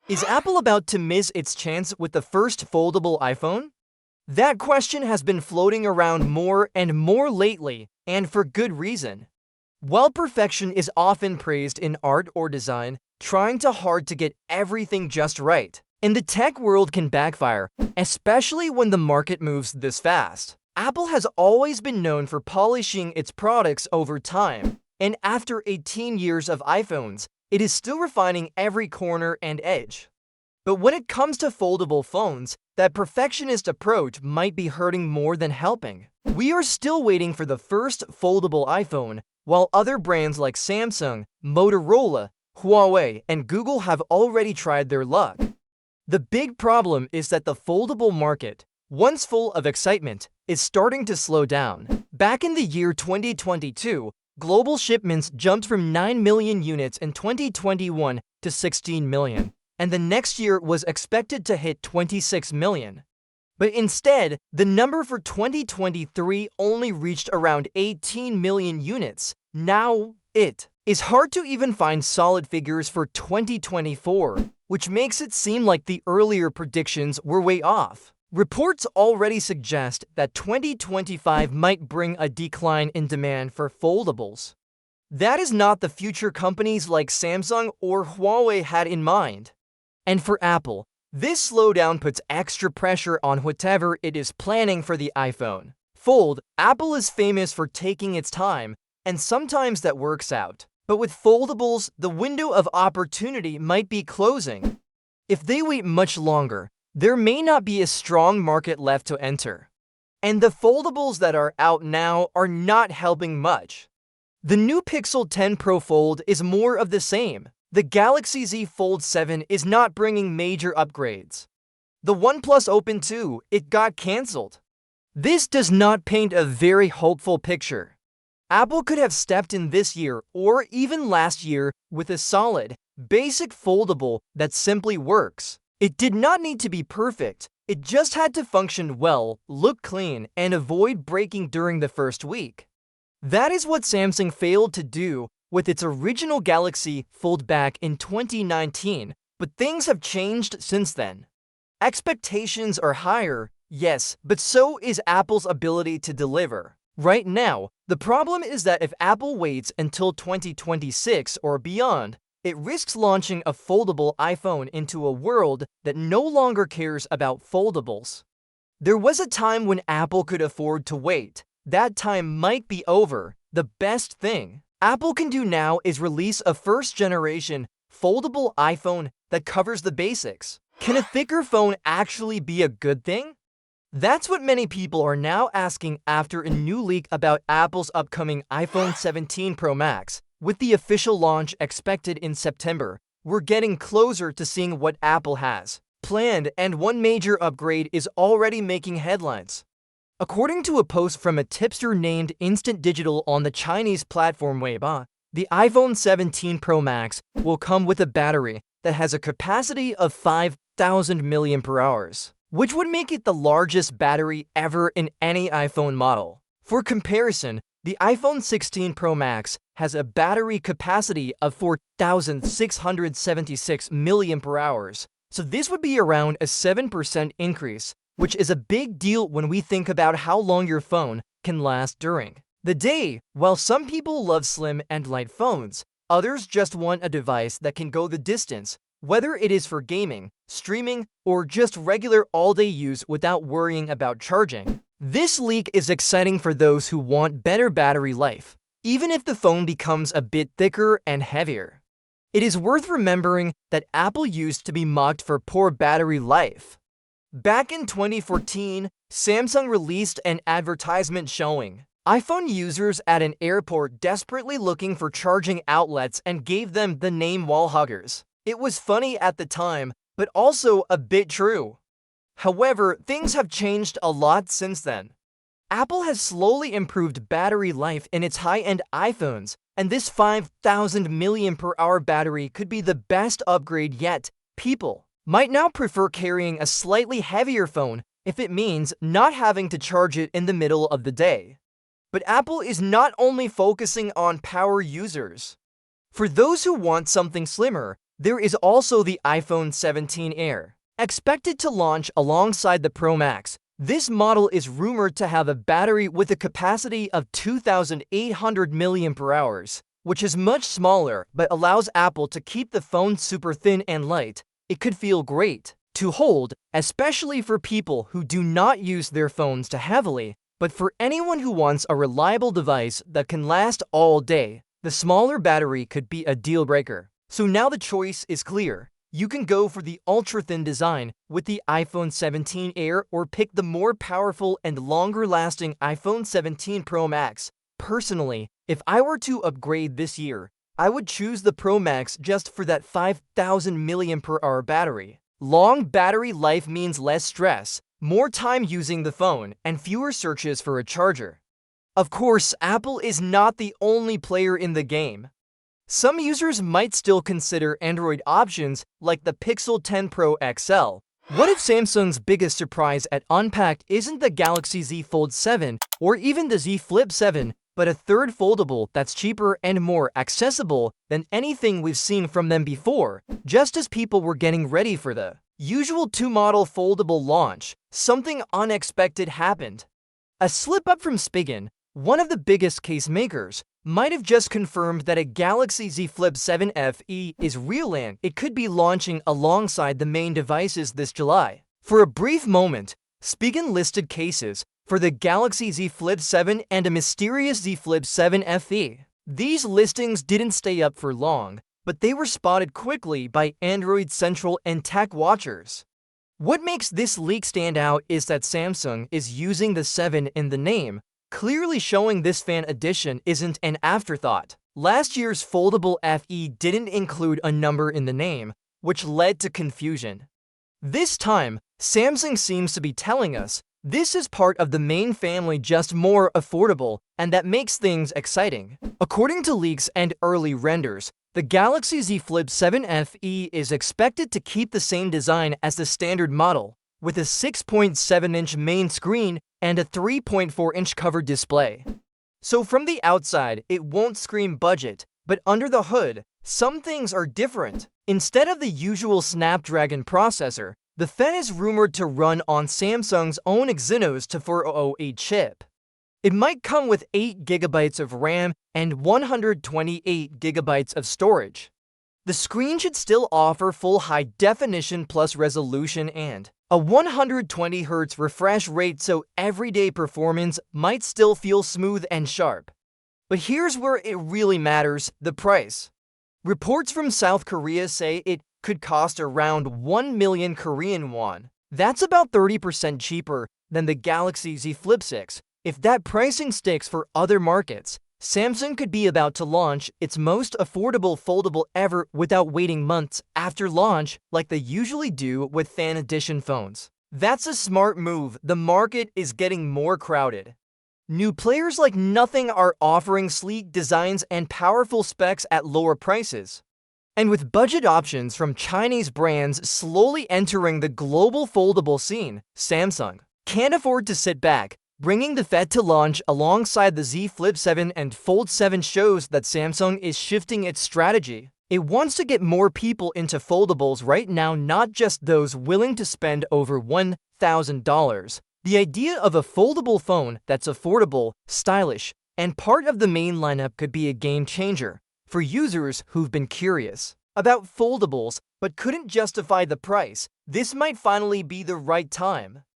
Is Apple about to miss its chance with the first foldable iPhone? That question has been floating around more and more lately, and for good reason. While perfection is often praised in art or design, trying too hard to get everything just right in the tech world can backfire, especially when the market moves this fast. Apple has always been known for polishing its products over time, and after 18 years of iPhones, it is still refining every corner and edge. But when it comes to foldable phones, that perfectionist approach might be hurting more than helping. We are still waiting for the first foldable iPhone, while other brands like Samsung, Motorola, Huawei, and Google have already tried their luck. The big problem is that the foldable market, once full of excitement, is starting to slow down. Back in the year 2022, global shipments jumped from 9 million units in 2021 to 16 million, and the next year was expected to hit 26 million. But instead, the number for 2023 only reached around 18 million units. Now, it is hard to even find solid figures for 2024, which makes it seem like the earlier predictions were way off. Reports already suggest that 2025 might bring a decline in demand for foldables. That is not the future companies like Samsung or Huawei had in mind. And for Apple, this slowdown puts extra pressure on whatever it is planning for the iPhone. Apple is famous for taking its time, and sometimes that works out. But with foldables, the window of opportunity might be closing. If they wait much longer, there may not be a strong market left to enter. And the foldables that are out now are not helping much. The new Pixel 10 Pro Fold is more of the same. The Galaxy Z Fold 7 is not bringing major upgrades. The OnePlus Open 2, it got cancelled. This does not paint a very hopeful picture. Apple could have stepped in this year or even last year with a solid, basic foldable that simply works. It did not need to be perfect, it just had to function well, look clean, and avoid breaking during the first week. That is what Samsung failed to do with its original Galaxy Fold back in 2019, but things have changed since then. Expectations are higher, yes, but so is Apple's ability to deliver. Right now, the problem is that if Apple waits until 2026 or beyond, it risks launching a foldable iPhone into a world that no longer cares about foldables. There was a time when Apple could afford to wait. That time might be over. The best thing Apple can do now is release a first-generation foldable iPhone that covers the basics. Can a thicker phone actually be a good thing? That's what many people are now asking after a new leak about Apple's upcoming iPhone 17 Pro Max. With the official launch expected in September, we're getting closer to seeing what Apple has planned, and one major upgrade is already making headlines. According to a post from a tipster named Instant Digital on the Chinese platform Weibo, the iPhone 17 Pro Max will come with a battery that has a capacity of 5,000 mAh, which would make it the largest battery ever in any iPhone model. For comparison, the iPhone 16 Pro Max has a battery capacity of 4,676 mAh, so this would be around a 7% increase, which is a big deal when we think about how long your phone can last during the day. While some people love slim and light phones, others just want a device that can go the distance, whether it is for gaming, streaming, or just regular all-day use without worrying about charging. This leak is exciting for those who want better battery life, even if the phone becomes a bit thicker and heavier. It is worth remembering that Apple used to be mocked for poor battery life. Back in 2014, Samsung released an advertisement showing iPhone users at an airport desperately looking for charging outlets and gave them the name wall huggers. It was funny at the time, but also a bit true. However, things have changed a lot since then. Apple has slowly improved battery life in its high-end iPhones, and this 5,000 mAh battery could be the best upgrade yet. People might now prefer carrying a slightly heavier phone if it means not having to charge it in the middle of the day. But Apple is not only focusing on power users. For those who want something slimmer, There is also the iPhone 17 Air. Expected to launch alongside the Pro Max, this model is rumored to have a battery with a capacity of 2,800 mAh, which is much smaller but allows Apple to keep the phone super thin and light. It could feel great to hold, especially for people who do not use their phones too heavily, but for anyone who wants a reliable device that can last all day, the smaller battery could be a deal breaker. So now the choice is clear. You can go for the ultra-thin design with the iPhone 17 Air or pick the more powerful and longer-lasting iPhone 17 Pro Max. Personally, if I were to upgrade this year, I would choose the Pro Max just for that 5,000 mAh battery. Long battery life means less stress, more time using the phone, and fewer searches for a charger. Of course, Apple is not the only player in the game. Some users might still consider Android options like the Pixel 10 Pro XL. What if Samsung's biggest surprise at Unpacked isn't the Galaxy Z Fold 7 or even the Z Flip 7, but a third foldable that's cheaper and more accessible than anything we've seen from them before? Just as people were getting ready for the usual two-model foldable launch, something unexpected happened. A slip-up from Spigen, one of the biggest case makers, might have just confirmed that a Galaxy Z Flip 7 FE is real and it could be launching alongside the main devices this July. For a brief moment, Spigen listed cases for the Galaxy Z Flip 7 and a mysterious Z Flip 7 FE. These listings didn't stay up for long, but they were spotted quickly by Android Central and tech watchers. What makes this leak stand out is that Samsung is using the 7 in the name, clearly showing this fan edition isn't an afterthought. Last year's foldable FE didn't include a number in the name, which led to confusion. This time, Samsung seems to be telling us this is part of the main family, just more affordable, and that makes things exciting. According to leaks and early renders, the Galaxy Z Flip 7 FE is expected to keep the same design as the standard model, with a 6.7-inch main screen and a 3.4-inch cover display. So from the outside, it won't scream budget, but under the hood, some things are different. Instead of the usual Snapdragon processor, the phone is rumored to run on Samsung's own Exynos 2408 chip. It might come with 8 GB of RAM and 128 GB of storage. The screen should still offer full high-definition plus resolution and a 120 Hz refresh rate, so everyday performance might still feel smooth and sharp. But here's where it really matters: the price. Reports from South Korea say it could cost around 1 million Korean won. That's about 30% cheaper than the Galaxy Z Flip 6. If that pricing sticks for other markets, Samsung could be about to launch its most affordable foldable ever without waiting months after launch like they usually do with fan edition phones. That's a smart move. The market is getting more crowded. New players like nothing are offering sleek designs and powerful specs at lower prices. And with budget options from Chinese brands slowly entering the global foldable scene, Samsung can't afford to sit back. Bringing the Fed to launch alongside the Z Flip 7 and Fold 7 shows that Samsung is shifting its strategy. It wants to get more people into foldables right now, not just those willing to spend over $1,000. The idea of a foldable phone that's affordable, stylish, and part of the main lineup could be a game changer for users who've been curious about foldables but couldn't justify the price. This might finally be the right time.